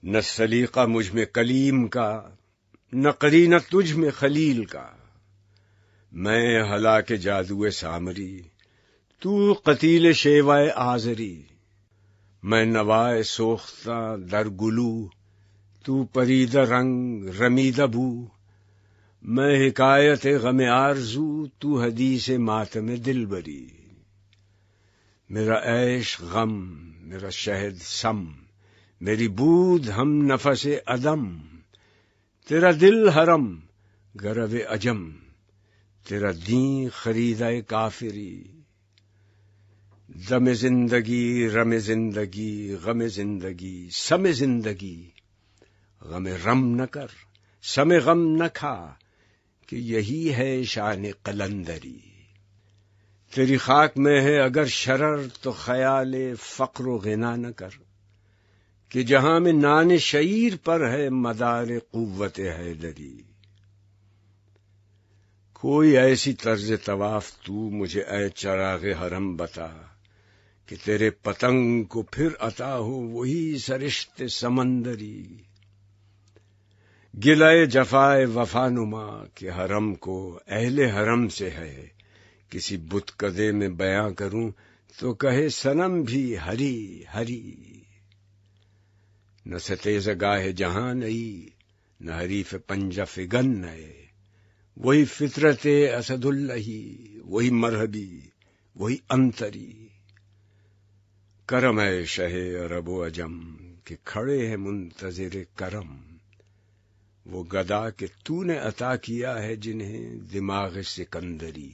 نہ سلیقہ مجھ میں کلیم کا، نہ قرینہ تجھ میں خلیل کا۔ میں ہلاک جادو سامری، تو قتیل شیوائے آزری۔ میں نوائے سوختہ در گلو، تو پریدہ رنگ رمیدہ بو۔ میں حکایت غم آرزو، تو حدیث ماتم دلبری۔ میرا عیش غم، میرا شہد سم، میری بود ہم نفس عدم۔ تیرا دل حرم گرو عجم، تیرا دین خریدہ کافری۔ دم زندگی رم زندگی غم زندگی سم زندگی۔ غم رم نہ کر سم غم نہ کھا، کہ یہی ہے شان قلندری۔ تیری خاک میں ہے اگر شرر، تو خیال فقر و غنا نہ کر، کہ جہاں میں نان شعیر پر ہے مدار قوت حیدری۔ کوئی ایسی طرز طواف تو مجھے اے چراغ حرم بتا، کہ تیرے پتنگ کو پھر عطا ہو وہی سرشت سمندری۔ گلہ جفائے وفا نما، کہ حرم کو اہل حرم سے ہے۔ کسی بت کدے میں بیاں کروں تو کہے صنم بھی ہری ہری۔ نہ ستیز گاہ جہاں نئی، نہ حریف پنجہ فگن نئے۔ وہی فطرت اسد اللہ، وہی مرحبی وہی انتری۔ کرم ہے شہ عرب و عجم، کہ کھڑے ہیں منتظر کرم۔ وہ گدا کہ تو نے عطا کیا ہے جنہیں دماغ سکندری۔